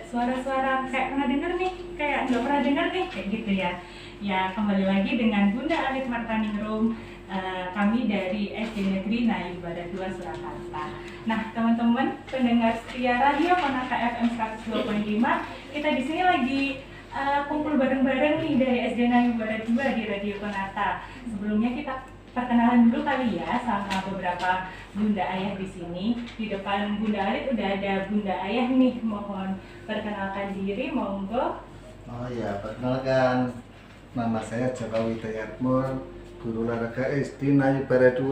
suara-suara kayak pernah denger nih, kayak nggak pernah denger nih, kayak gitu ya. Ya, kembali lagi dengan Bunda Alit Martaningrum, kami dari SD Negeri Nayu Barat 2 Surakarta. Nah, teman-teman pendengar setia Radio Konata FM 102.5, kita di sini lagi kumpul bareng-bareng nih dari SD Nayu Barat 2 di Radio Konata. Sebelumnya kita perkenalan dulu kali ya sama beberapa Bunda Ayah di sini. Di depan Bunda Alit udah ada Bunda Ayah nih, mohon perkenalkan diri, monggo. Oh ya, perkenalkan, nama saya Joko Widayatmur, guru olahraga SD Nayu Barat 2.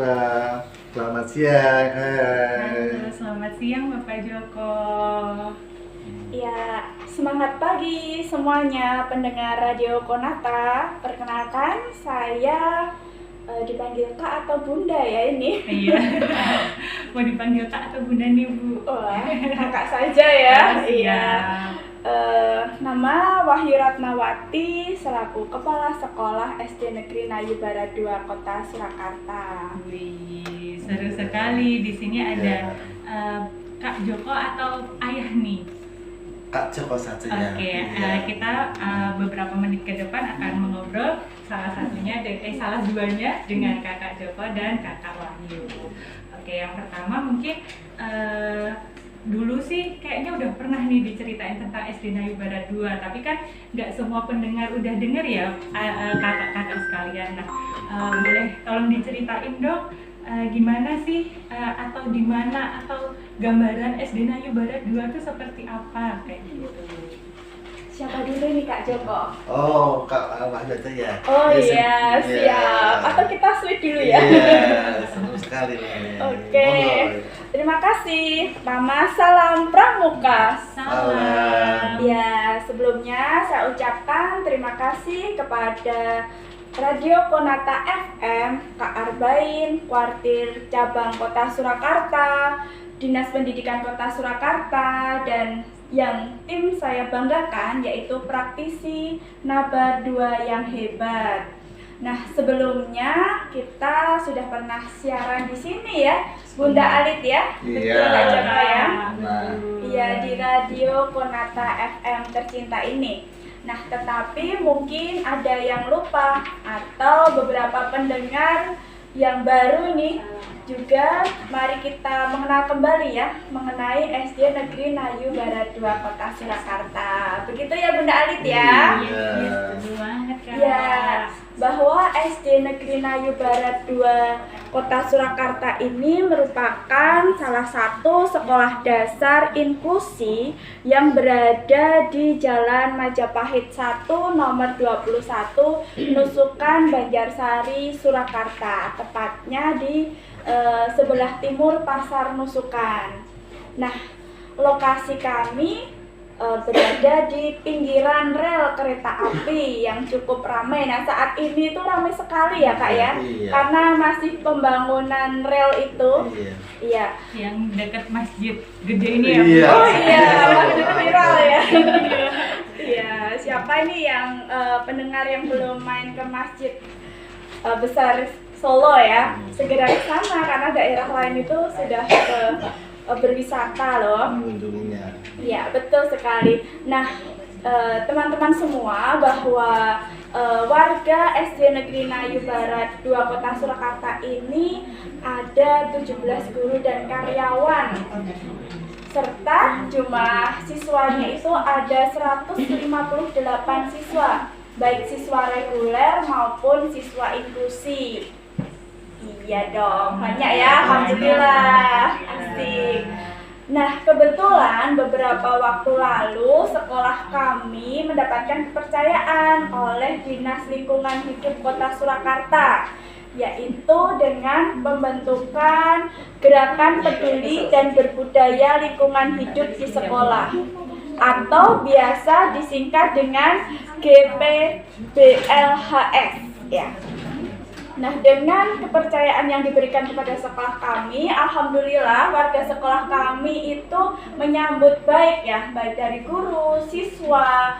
Selamat siang. Halo, selamat siang Bapak Joko. Ya, semangat pagi semuanya pendengar Radio Konata. Perkenalkan, saya dipanggil Kak atau Bunda ya ini? Iya, mau dipanggil Kak atau Bunda nih Bu? Wah, kakak saja ya. Iya. Nama Wahyu Ratnawati selaku Kepala Sekolah SD Negeri Nayu Barat 2 Kota Surakarta. Wih, seru sekali. Di sini ada Kak Joko atau Ayah nih? Kak Joko saja ya. Oke, kita beberapa menit ke depan akan mengobrol salah duanya dengan Kakak Joko dan Kakak Wahyu. Oke, yang pertama mungkin dulu sih kayaknya udah pernah nih diceritain tentang SD Nayu Barat 2, tapi kan nggak semua pendengar udah denger ya kakak-kakak sekalian. Nah, boleh tolong diceritain dong gimana sih atau di mana atau gambaran SD Nayu Barat 2 itu seperti apa kayak gitu. Siapa dulu nih Kak Joko? Oh, Kak Wahyu aja ya. Oh iya, siap. Atau kita switch dulu ya? Iya, seru sekali nih. Oke. Terima kasih. Nama salam pramuka. Salam. Ya, sebelumnya saya ucapkan terima kasih kepada Radio Konata FM, Kak Arbain, Kuartir Cabang Kota Surakarta, Dinas Pendidikan Kota Surakarta, dan yang tim saya banggakan yaitu praktisi Nabar 2 yang hebat. Nah, sebelumnya kita sudah pernah siaran di sini ya, Bunda Alit ya? Iya. Betul Kak Jaka ya? Nah. Iya, di Radio Konata FM tercinta ini. Nah, tetapi mungkin ada yang lupa atau beberapa pendengar yang baru nih juga, mari kita mengenal kembali ya mengenai SD Negeri Nayu Barat 2 Kota Surakarta. Begitu ya Bunda Alit ya? Iya, seru banget Kak. Ya, bahwa SD Negeri Nayu Barat 2 Kota Surakarta ini merupakan salah satu sekolah dasar inklusi yang berada di Jalan Majapahit 1 nomor 21 Nusukan Banjarsari Surakarta, tepatnya di sebelah timur Pasar Nusukan. Nah, lokasi kami berada di pinggiran rel kereta api yang cukup ramai. Nah, saat ini tuh ramai sekali ya Kak ya, Iya. karena masih pembangunan rel itu. Iya. Iya. Yang dekat masjid gede ini ya. Iya. Oh iya, masih viral ya. Iya, siapa ini yang pendengar yang belum main ke masjid besar Solo ya, segera ke sana karena daerah lain itu sudah berwisata loh. Mengunjunginya. Iya, betul sekali. Nah, teman-teman semua, bahwa warga SD Negeri Nayu Barat 2 Kota Surakarta ini ada 17 guru dan karyawan, serta jumlah siswanya itu ada 158 siswa, baik siswa reguler maupun siswa inklusi. Iya dong, banyak ya, alhamdulillah, asik. Nah, kebetulan beberapa waktu lalu sekolah kami mendapatkan kepercayaan oleh Dinas Lingkungan Hidup Kota Surakarta, yaitu dengan pembentukan Gerakan Peduli dan Berbudaya Lingkungan Hidup di Sekolah, atau biasa disingkat dengan GPBLHS ya. Nah, dengan kepercayaan yang diberikan kepada sekolah kami, alhamdulillah warga sekolah kami itu menyambut baik ya, baik dari guru, siswa,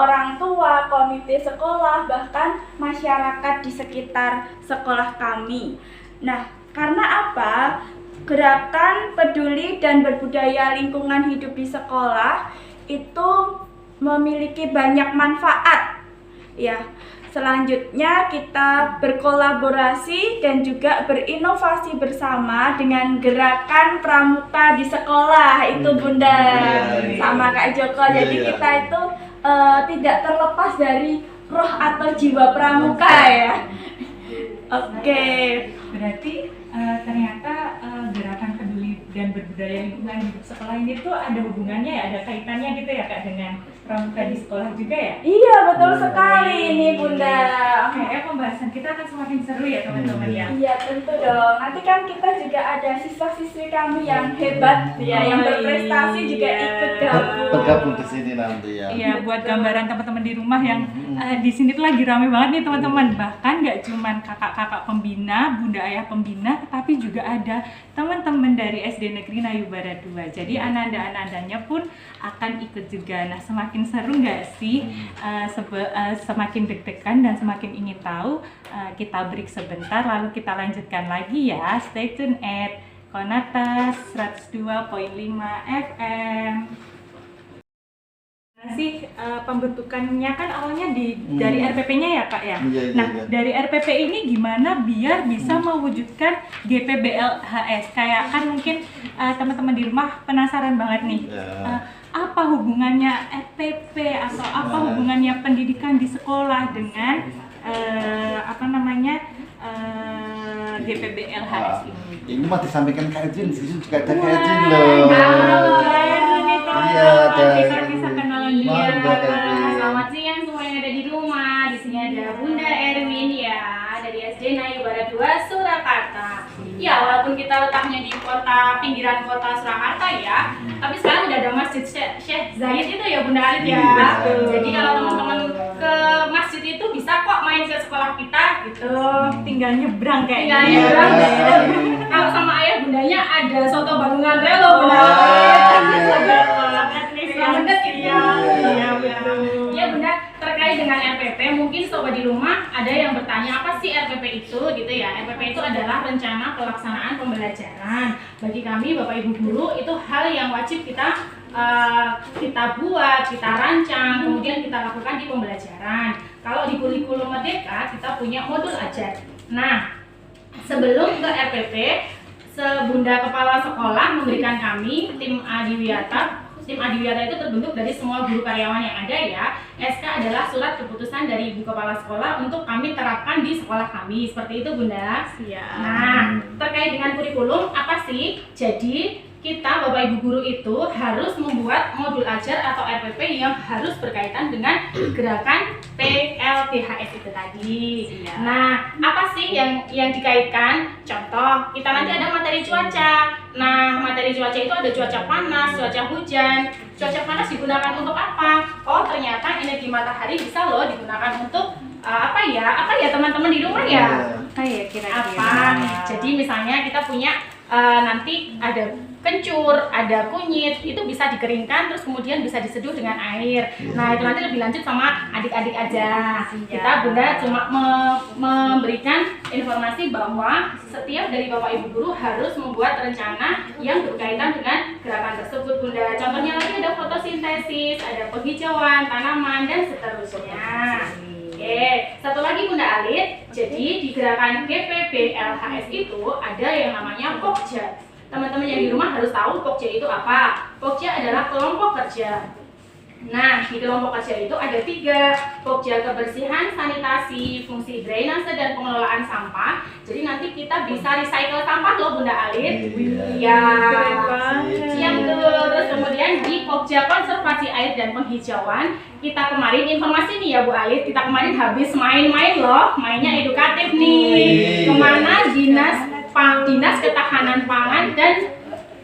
orang tua, komite sekolah, bahkan masyarakat di sekitar sekolah kami. Nah, karena apa? Gerakan Peduli dan Berbudaya Lingkungan Hidup di Sekolah itu memiliki banyak manfaat. Ya, selanjutnya kita berkolaborasi dan juga berinovasi bersama dengan gerakan pramuka di sekolah itu Bunda, sama Kak Joko. Jadi kita itu tidak terlepas dari roh atau jiwa pramuka ya. Oke. Berarti ternyata gerakan peduli dan berbudaya lingkungan hidup sekolah ini tuh ada hubungannya ya, ada kaitannya gitu ya Kak dengan pramuka di sekolah juga ya? Iya, betul sekali nih Bunda. Kayaknya pembahasan kita akan semakin seru ya teman-teman ya. Iya, tentu dong. Nanti kan kita juga ada siswa-siswi kami yang hebat ya, yang berprestasi juga ikut gabung. Bergabung di sini nanti ya. Iya, buat gambaran teman-teman di rumah yang di sini tuh lagi rame banget nih teman-teman. Bahkan nggak cuman kakak-kakak pembina, bunda ayah pembina, tetapi juga ada teman-teman dari SD Negeri Nayubara 2. Jadi ananda-anandanya pun akan ikut juga. Nah, semakin seru nggak sih? Semakin deg-degan dan semakin ingin tahu. Kita break sebentar, lalu kita lanjutkan lagi ya. Stay tune at Konata 102.5 FM. Sih pembentukannya kan awalnya dari RPP-nya ya Kak ya. Iya, Nah iya. dari RPP ini gimana biar bisa mewujudkan GPBLHS? Kayak kan mungkin teman-teman di rumah penasaran banget nih. Apa hubungannya RPP atau apa hubungannya pendidikan di sekolah dengan GPBLHS ini? Ini mah disampaikan Kak Ejin, sih juga ada Kak Ejin loh. Iya, Kisah kenalan dia. Mangga, Kak Ejin. Selamat siang semua yang ada di rumah. Di sini ada Bunda Erwin ya, dari SD Nayubara 2 Surakarta. Ya, walaupun kita letaknya di pinggiran kota Surakarta ya, tapi sekarang udah ada Masjid Syekh Zayed itu ya Bunda Alit ya. Betul. Jadi kalau teman-teman ke masjid itu bisa kok main ke sekolah kita gitu. Tinggal nyebrang kayaknya. Tinggal nyebrang. Kalau sama ayah bundanya ada soto Bandungan Relo Bunda Alit. Yang bener gitu. Iya Bunda, terkait dengan RPP mungkin sobat di rumah ada yang bertanya apa sih RPP itu gitu ya. RPP itu adalah rencana pelaksanaan pembelajaran. Bagi kami Bapak Ibu guru itu hal yang wajib kita buat, kita rancang, kemudian kita lakukan di pembelajaran. Kalau di kurikulum Merdeka kita punya modul ajar. Nah, sebelum ke RPP, Bunda Kepala Sekolah memberikan kami tim Adiwiyata. Tim Adiwiyata itu terbentuk dari semua guru karyawan yang ada ya. SK adalah surat keputusan dari Ibu Kepala Sekolah untuk kami terapkan di sekolah kami. Seperti itu Bunda. Siap. Nah, terkait dengan kurikulum apa sih? Jadi kita Bapak Ibu guru itu harus membuat modul ajar atau RPP yang harus berkaitan dengan gerakan PLTHS itu tadi. Siap. Nah, apa sih yang dikaitkan? Contoh, kita nanti ada materi cuaca. Nah, materi cuaca itu ada cuaca panas, cuaca hujan. Cuaca panas digunakan untuk apa? Oh, ternyata energi matahari bisa loh digunakan untuk apa ya teman-teman di rumah ya? Kayak kira-kira. Apa? Jadi misalnya kita punya nanti ada kencur, ada kunyit, itu bisa dikeringkan terus kemudian bisa diseduh dengan air. Nah, itu nanti lebih lanjut sama adik-adik aja. Kita Bunda cuma memberikan informasi bahwa setiap dari Bapak Ibu guru harus membuat rencana yang berkaitan dengan gerakan tersebut Bunda. Contohnya lagi ada fotosintesis, ada penghijauan tanaman dan seterusnya. Oke, satu lagi Bunda Alit. Jadi di gerakan GPBLHS itu ada yang namanya Pokja. Teman-teman yang di rumah harus tahu Pokja itu apa. Pokja adalah kelompok kerja. Nah, di kelompok kerja itu ada 3, Pokja kebersihan, sanitasi, fungsi drainase dan pengelolaan sampah. Jadi nanti kita bisa recycle sampah loh Bunda Alit. Iya. Yang terus kemudian di Pokja konservasi air dan penghijauan, kita kemarin informasi nih ya Bu Alit, kita kemarin habis main-main loh, mainnya edukatif nih. Kemana Dinas Ketahanan Pangan dan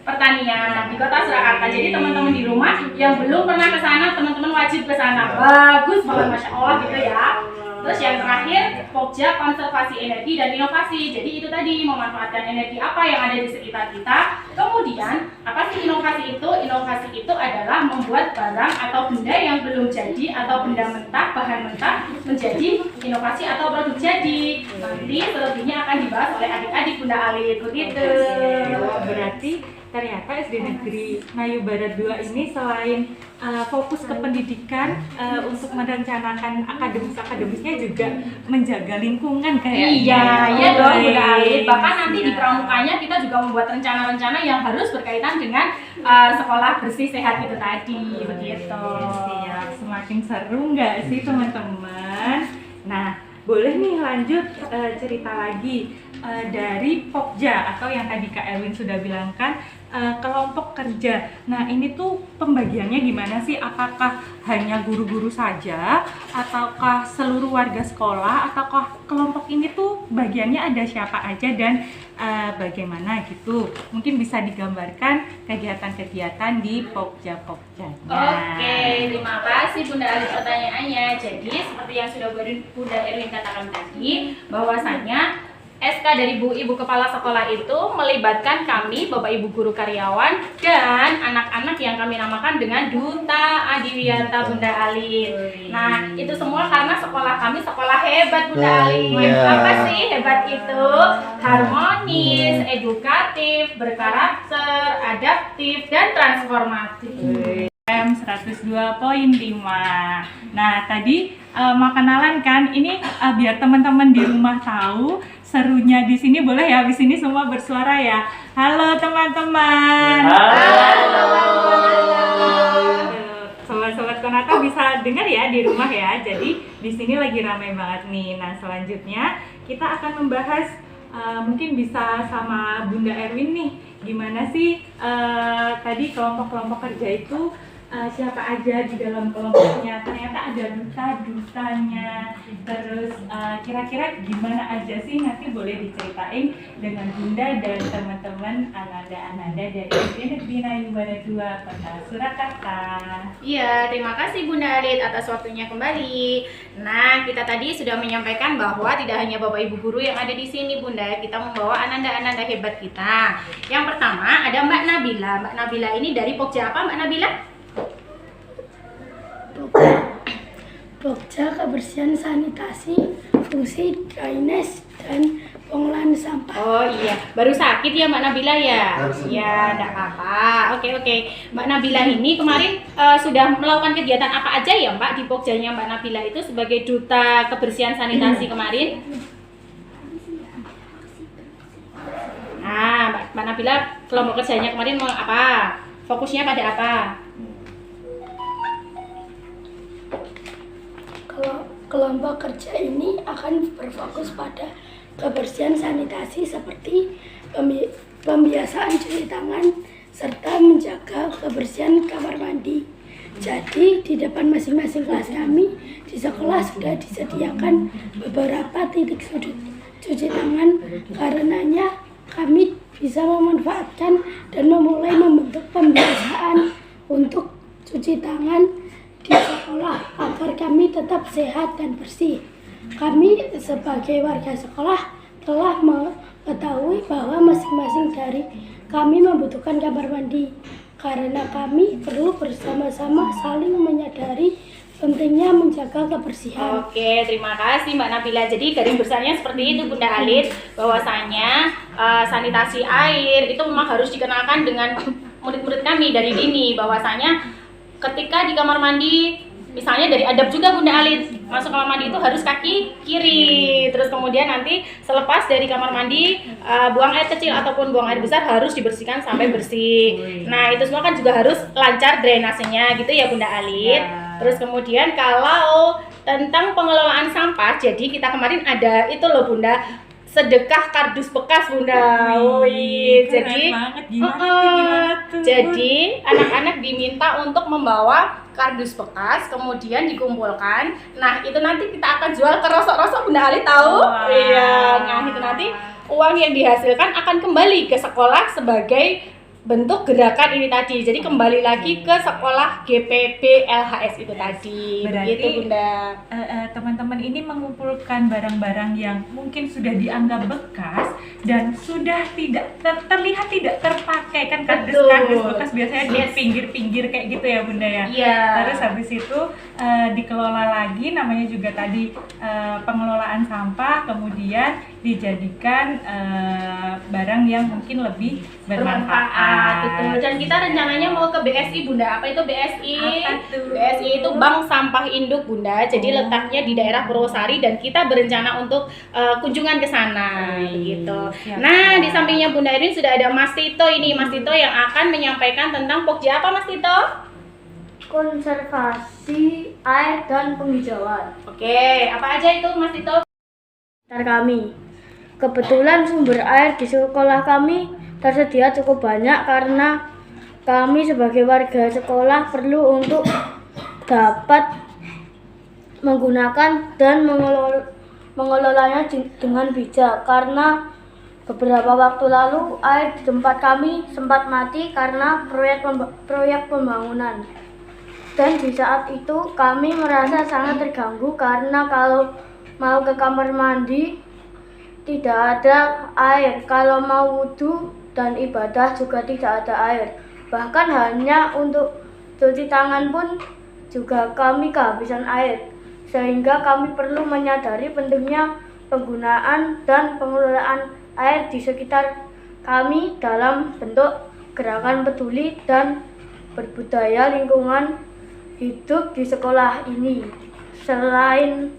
Pertanian di Kota Surakarta. Jadi teman-teman di rumah yang belum pernah ke sana, teman-teman wajib ke sana. Bagus banget Masya Allah gitu ya. Terus yang terakhir, Pokja konservasi energi dan inovasi. Jadi itu tadi memanfaatkan energi apa yang ada di sekitar kita. Kemudian, apa sih inovasi itu? Inovasi itu adalah membuat barang atau benda yang belum jadi atau benda mentah, bahan mentah menjadi inovasi atau produk jadi. Nanti selebihnya akan dibahas dibahas oleh adik-adik Bunda Alit begitu. Berarti ternyata SD Negeri Nayu Barat 2 ini selain fokus ke pendidikan untuk merencanakan akademisnya juga menjaga lingkungan kayaknya. Iya dong Bunda Alit. Bahkan nanti di pramukanya kita juga membuat rencana-rencana yang harus berkaitan dengan sekolah bersih sehat itu tadi begitu. Siap, semakin seru nggak sih teman-teman? Nah, boleh nih lanjut cerita lagi dari Pokja atau yang tadi Kak Erwin sudah bilang kan kelompok kerja. Nah ini tuh pembagiannya gimana sih? Apakah hanya guru-guru saja? Ataukah seluruh warga sekolah? Ataukah kelompok ini tuh bagiannya ada siapa aja dan bagaimana gitu? Mungkin bisa digambarkan kegiatan-kegiatan di Pokja-Pokjanya. Oke, terima kasih Bunda Alit pertanyaannya. Jadi seperti yang sudah Bunda Erwin katakan tadi, bahwasanya SK dari Bu Ibu Kepala Sekolah itu melibatkan kami, Bapak Ibu Guru Karyawan, dan anak-anak yang kami namakan dengan Duta Adiwiyanta Bunda Alit. Nah, itu semua karena sekolah kami sekolah hebat Bunda Alit. Apa sih hebat itu? Harmonis, edukatif, berkarakter, adaptif, dan transformatif. 102.5. Nah, tadi mau kenalan kan? Ini biar teman-teman di rumah tahu serunya di sini, boleh ya habis ini semua bersuara ya. Halo teman-teman. Halo. Sobat-sobat Konata bisa dengar ya di rumah ya. Jadi di sini lagi ramai banget nih. Nah, selanjutnya kita akan membahas mungkin bisa sama Bunda Erwin nih. Gimana sih tadi kelompok-kelompok kerja itu siapa aja di dalam kelompoknya? Ternyata ada duta-dutanya. Terus kira-kira gimana aja sih? Nanti boleh diceritain dengan Bunda dan teman-teman Ananda-Ananda dari SD Negeri Nayu Barat 2 Kota Surakarta. Iya, terima kasih Bunda Alit atas waktunya kembali. Nah, kita tadi sudah menyampaikan bahwa tidak hanya Bapak Ibu guru yang ada di sini Bunda, kita membawa ananda-ananda hebat kita. Yang pertama ada Mbak Nabila. Mbak Nabila ini dari Pokja apa Mbak Nabila? Pokja Kebersihan Sanitasi, Fungsi Drainase dan Pengolahan Sampah. Oh iya, baru sakit ya Mbak Nabila ya? Harus Ya, enggak apa-apa. Oke. Mbak Nabila ini kemarin sudah melakukan kegiatan apa aja ya Mbak di Pogjanya Mbak Nabila itu sebagai Duta Kebersihan Sanitasi kemarin? Nah, Mbak Nabila kelompok kerjanya kemarin mau apa? Fokusnya pada apa? Kelompok kerja ini akan berfokus pada kebersihan sanitasi seperti pembiasaan cuci tangan serta menjaga kebersihan kamar mandi. Jadi di depan masing-masing kelas kami di sekolah sudah disediakan beberapa titik sudut cuci tangan. Karenanya kami bisa memanfaatkan dan memulai membentuk pembiasaan untuk cuci tangan di sekolah agar kami tetap sehat dan bersih. Kami sebagai warga sekolah telah mengetahui bahwa masing-masing dari kami membutuhkan kamar mandi. Karena kami perlu bersama-sama saling menyadari pentingnya menjaga kebersihan. Oke, terima kasih Mbak Nabila. Jadi garis besarnya seperti itu Bunda Alit, bahwasanya sanitasi air itu memang harus dikenalkan dengan murid-murid kami dari dini, bahwasanya ketika di kamar mandi, misalnya dari adab juga Bunda Alit, masuk kamar mandi itu harus kaki kiri. Terus kemudian nanti selepas dari kamar mandi, buang air kecil ataupun buang air besar harus dibersihkan sampai bersih. Nah, itu semua kan juga harus lancar drainasenya gitu ya Bunda Alit. Terus kemudian kalau tentang pengelolaan sampah, jadi kita kemarin ada itu loh Bunda, sedekah kardus bekas Bunda. Jadi jadi anak-anak diminta untuk membawa kardus bekas, kemudian dikumpulkan. Nah, itu nanti kita akan jual ke rosok-rosok Bunda Ali tahu? Iya. Nah, itu nanti uang yang dihasilkan akan kembali ke sekolah sebagai bentuk gerakan ini tadi. Jadi kembali lagi ke sekolah GPB LHS itu tadi. Berarti, Begitu Bunda. Teman-teman ini mengumpulkan barang-barang yang mungkin sudah dianggap bekas dan sudah tidak terlihat tidak terpakai kan, kardus-kardus bekas biasanya di pinggir-pinggir kayak gitu ya Bunda ya. Iya. Terus habis itu dikelola lagi, namanya juga tadi pengelolaan sampah, kemudian dijadikan barang yang mungkin lebih bermanfaat. Betul. Dan kita rencananya mau ke BSI Bunda. Apa itu BSI? Apa tuh? BSI itu Bank Sampah Induk Bunda. Jadi letaknya di daerah Purwosari dan kita berencana untuk kunjungan ke sana gitu. Siap. Nah, di sampingnya Bunda Irin sudah ada Mas Tito ini. Mas Tito yang akan menyampaikan tentang Pokja apa Mas Tito? Konservasi air dan penghijauan. Oke, apa aja itu Mas Tito? Kami. Kebetulan sumber air di sekolah kami tersedia cukup banyak karena kami sebagai warga sekolah perlu untuk dapat menggunakan dan mengelolanya dengan bijak, karena beberapa waktu lalu air di tempat kami sempat mati karena proyek pembangunan. Dan di saat itu kami merasa sangat terganggu karena kalau mau ke kamar mandi tidak ada air, kalau mau wudhu dan ibadah juga tidak ada air. Bahkan hanya untuk cuci tangan pun juga kami kehabisan air. Sehingga kami perlu menyadari pentingnya penggunaan dan pengelolaan air di sekitar kami dalam bentuk gerakan peduli dan berbudaya lingkungan hidup di sekolah ini. Selain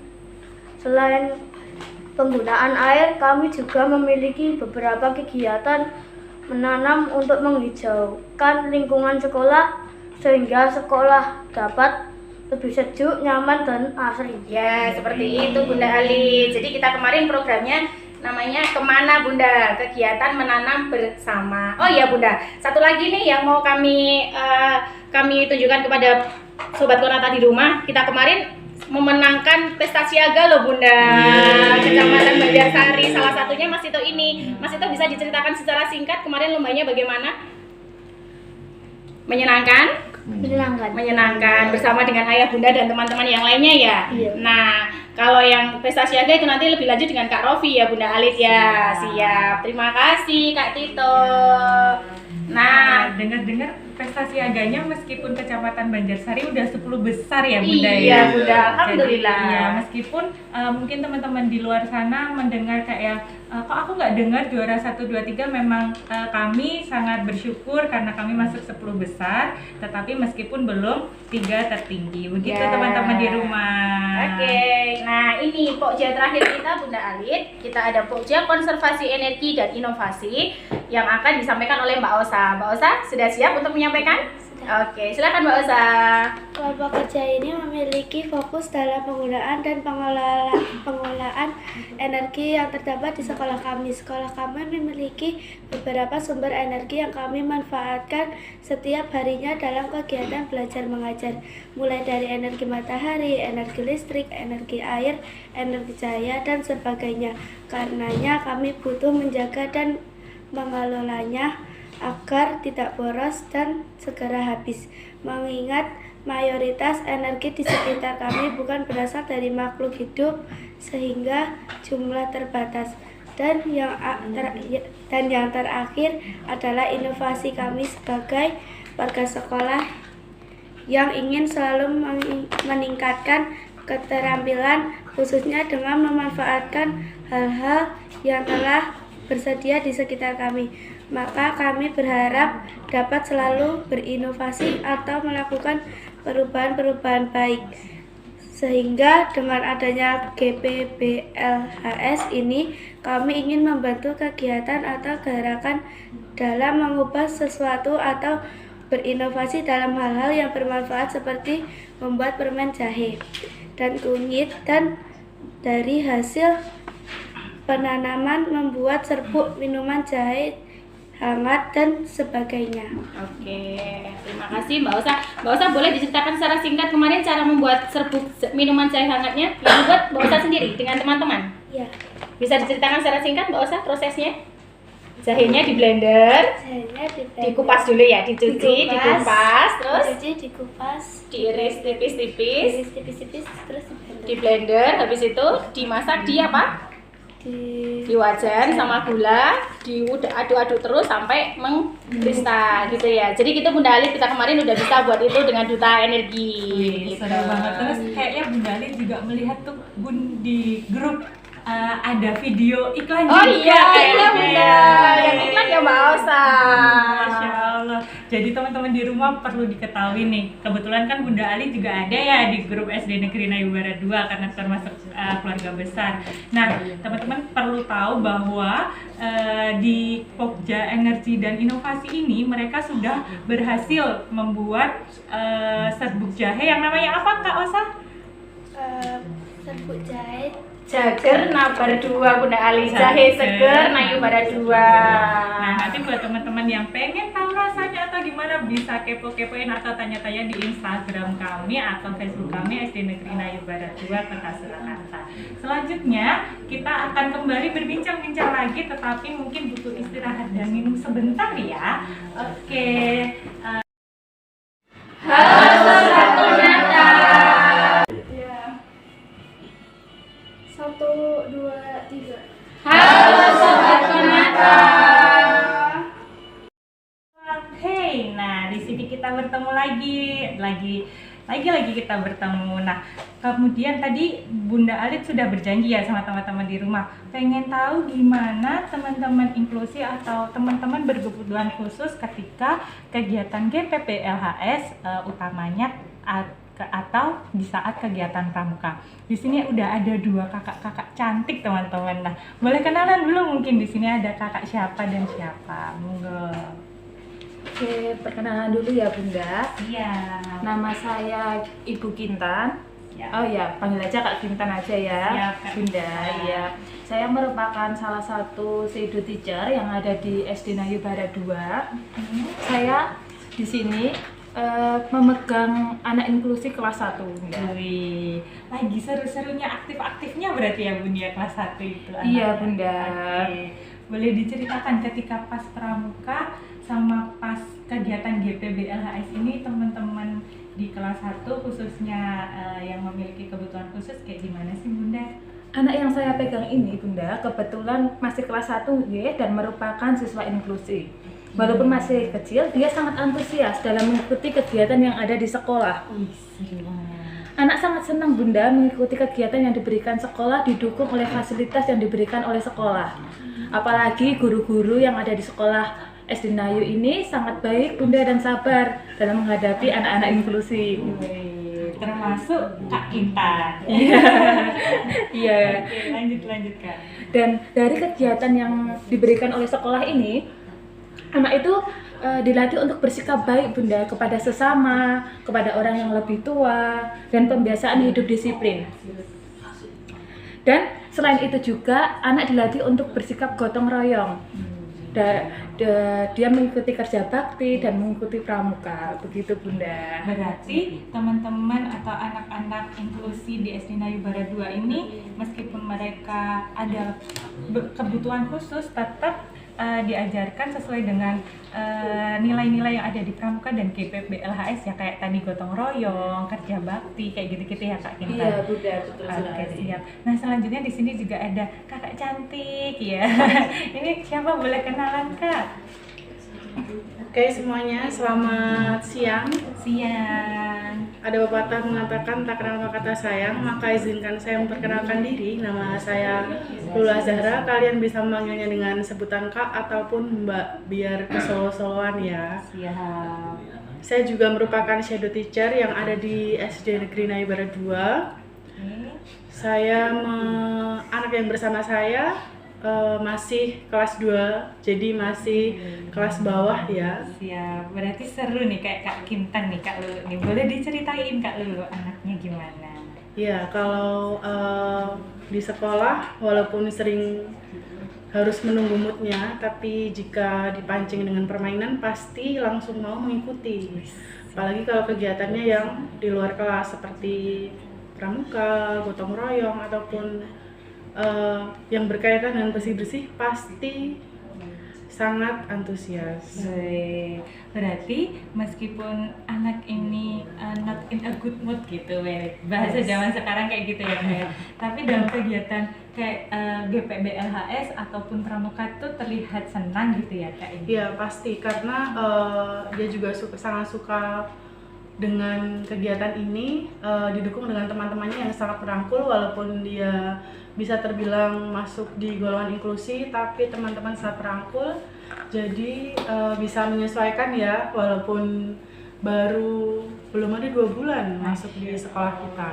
penggunaan air, kami juga memiliki beberapa kegiatan menanam untuk menghijaukan lingkungan sekolah sehingga sekolah dapat lebih sejuk, nyaman, dan asri. Ya, seperti itu Bunda Ali. Jadi kita kemarin programnya namanya Kemana Bunda? Kegiatan menanam bersama. Oh iya Bunda, satu lagi nih yang mau kami tunjukkan kepada Sobat Konata di rumah. Kita kemarin memenangkan pesta siaga loh Bunda, Kecamatan Banjarsari. Salah satunya Mas Tito ini. Mas Tito bisa diceritakan secara singkat kemarin lombanya bagaimana? Menyenangkan? Menyenangkan bersama dengan ayah bunda dan teman-teman yang lainnya ya. Iya. Nah, kalau yang pesta siaga itu nanti lebih lanjut dengan Kak Rofi ya Bunda Alit ya. Siap. Terima kasih Kak Tito. Nah, dengar-dengar pesta siaganya meskipun Kecamatan Banjarsari udah 10 besar ya Bunda iya ya. Bunda, alhamdulillah. Jadi, ya, meskipun mungkin teman-teman di luar sana mendengar kayak kok aku nggak dengar juara 1, 2, 3, memang kami sangat bersyukur karena kami masuk 10 besar, tetapi meskipun belum 3 tertinggi. Begitu Ya. teman-teman di rumah. Oke, nah ini Pokja terakhir kita Bunda Alit. Kita ada Pokja Konservasi Energi dan Inovasi yang akan disampaikan oleh Mbak Osa. Mbak Osa sudah siap untuk menyampaikan? Oke, silakan Mbak Osa. Kelompok kerja ini memiliki fokus dalam penggunaan dan pengelolaan energi yang terdapat di sekolah kami. Sekolah kami memiliki beberapa sumber energi yang kami manfaatkan setiap harinya dalam kegiatan belajar mengajar, mulai dari energi matahari, energi listrik, energi air, energi cahaya, dan sebagainya. Karenanya kami butuh menjaga dan mengelolanya agar tidak boros dan segera habis, mengingat mayoritas energi di sekitar kami bukan berasal dari makhluk hidup sehingga jumlah terbatas. Dan yang terakhir adalah inovasi kami sebagai warga sekolah yang ingin selalu meningkatkan keterampilan, khususnya dengan memanfaatkan hal-hal yang telah bersedia di sekitar kami. Maka kami berharap dapat selalu berinovasi atau melakukan perubahan-perubahan baik, sehingga dengan adanya GPBLHS ini kami ingin membantu kegiatan atau gerakan dalam mengubah sesuatu atau berinovasi dalam hal-hal yang bermanfaat seperti membuat permen jahe dan kunyit, dan dari hasil penanaman membuat serbuk minuman jahe hangat dan sebagainya. Oke, terima kasih Mbak Osa. Mbak Osa boleh diceritakan secara singkat kemarin cara membuat serbuk minuman jahe hangatnya yang dibuat Mbak Osa sendiri dengan teman-teman? Ya, Bisa diceritakan secara singkat Mbak Osa prosesnya? Jahenya di blender, Jahenya dikupas dulu ya, dicuci, dikupas, terus dicuci, dikupas, diiris tipis-tipis, iris tipis-tipis, terus di blender. Habis itu dimasak di apa? Di wajan sama gula, diaduk-aduk terus sampai mengkristal gitu ya. Jadi kita Bunda Ali kita kemarin udah bisa buat itu dengan duta energi. Gitu. Seru banget. Terus kayaknya Bunda Ali juga melihat tuh Bun di grup ada video iklan Oh juga iya, iya kayaknya. Bunda. Yang iklan ya Mbak Osa. Masya Allah. Jadi teman-teman di rumah perlu diketahui nih. Kebetulan kan Bunda Ali juga ada ya di grup SD Negeri Nayu Barat 2 karena termasuk keluarga besar. Nah, teman-teman perlu tahu bahwa di Pokja Energi dan Inovasi ini mereka sudah berhasil membuat serbuk jahe yang namanya apa Kak Osa? serbuk jahe Jager Nabar 2 Bunda Ali, jahe seger Nayu Barat 2. Nah, nanti buat teman-teman yang pengen tahu rasanya atau gimana bisa kepo-kepoin atau tanya-tanya di Instagram kami atau Facebook kami SD Negeri Nayu Barat 2 Kota Surakarta. Selanjutnya kita akan kembali berbincang-bincang lagi, tetapi mungkin butuh istirahat dan minum sebentar ya. Oke. Halo Sobat Kunata. 1, 2, 3. Halo Sobat Kunata. Hey, nah di sini kita bertemu lagi kita bertemu. Nah, kemudian tadi Bunda Alit sudah berjanji ya sama teman-teman di rumah, pengen tahu gimana teman-teman inklusi atau teman-teman berkebutuhan khusus ketika kegiatan GPPLHS utamanya atau di saat kegiatan pramuka. Di sini udah ada 2 kakak-kakak cantik teman-teman. Nah, boleh kenalan dulu mungkin di sini ada kakak siapa dan siapa? Monggo. Oke, perkenalan dulu ya Bunda. Iya. Nama saya Ibu Kintan. Ya. Oh ya, panggil aja Kak Kintan aja ya, Siap, Kak Bunda. Kintan. Iya. Saya merupakan salah satu pseudo teacher yang ada di SD Nayu Barat 2. Saya di sini memegang anak inklusi kelas 1. Bunda. Wih, lagi seru-serunya aktif-aktifnya berarti ya Bunda ya kelas 1 itu anaknya. Iya, Bunda. Oke. Boleh diceritakan ketika pas pramuka sama pas kegiatan GPBLHS ini teman-teman di kelas 1 khususnya yang memiliki kebutuhan khusus kayak gimana sih Bunda? Anak yang saya pegang ini Bunda kebetulan masih kelas 1 ya, dan merupakan siswa inklusi. Walaupun masih kecil, dia sangat antusias dalam mengikuti kegiatan yang ada di sekolah. Anak sangat senang Bunda mengikuti kegiatan yang diberikan sekolah, didukung oleh fasilitas yang diberikan oleh sekolah. Apalagi guru-guru yang ada di sekolah SD Nayu ini sangat baik Bunda dan sabar dalam menghadapi anak-anak inklusi. Termasuk Kak Kintan. Iya. Oke, lanjut Kak. Dan dari kegiatan yang diberikan oleh sekolah ini, anak itu dilatih untuk bersikap baik Bunda kepada sesama, kepada orang yang lebih tua, dan pembiasaan hidup disiplin. Dan selain itu juga anak dilatih untuk bersikap gotong royong. Dia mengikuti kerja bakti dan mengikuti pramuka, begitu Bunda. Berarti teman-teman atau anak-anak inklusi di SD Nayu Barat 2 ini meskipun mereka ada kebutuhan khusus tetap diajarkan sesuai dengan nilai-nilai yang ada di pramuka dan GPBLHS ya, kayak tadi gotong royong, kerja bakti, kayak gitu-gitu ya Kak Kintan. Iya Bunda, betul Oke, sekali. siap. Nah, selanjutnya di sini juga ada kakak cantik ya. Ini siapa, boleh kenalan Kak? Oke semuanya, selamat siang. Siang. Ada pepatah mengatakan tak kenal maka kata sayang, maka izinkan saya memperkenalkan diri. Nama saya Lula Zahra, kalian bisa memanggilnya dengan sebutan Kak ataupun Mbak, biar kesolo-soloan ya. Siap. Saya juga merupakan shadow teacher yang ada di SD Negeri Nayu Barat 2. Anak yang bersama saya masih kelas 2, jadi masih kelas bawah ya. Siap. Berarti seru nih kayak Kak Kintan nih Kak Lulu nih. Boleh diceritain Kak Lulu anaknya gimana? Ya, kalau di sekolah walaupun sering harus menunggu moodnya, tapi jika dipancing dengan permainan pasti langsung mau mengikuti. Apalagi kalau kegiatannya yang di luar kelas seperti pramuka, gotong royong ataupun yang berkaitan dengan bersih-bersih pasti sangat antusias. Baik. Berarti meskipun anak ini not in a good mood gitu, bahasa zaman sekarang kayak gitu ya, kayak. Tapi dalam kegiatan kayak GPBLHS ataupun pramuka tuh terlihat senang gitu ya Kak ini. Iya pasti, karena dia juga sangat suka dengan kegiatan ini, didukung dengan teman-temannya yang sangat merangkul. Walaupun dia bisa terbilang masuk di golongan inklusi, tapi teman-teman sangat merangkul, jadi bisa menyesuaikan ya, walaupun belum ada 2 bulan masuk di sekolah kita.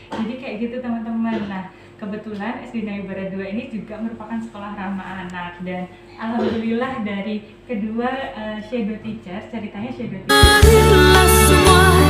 Jadi kayak gitu teman-teman. Nah, kebetulan SD Nayu Barat 2 ini juga merupakan sekolah ramah anak, dan alhamdulillah dari kedua shadow teacher, ceritanya shadow teacher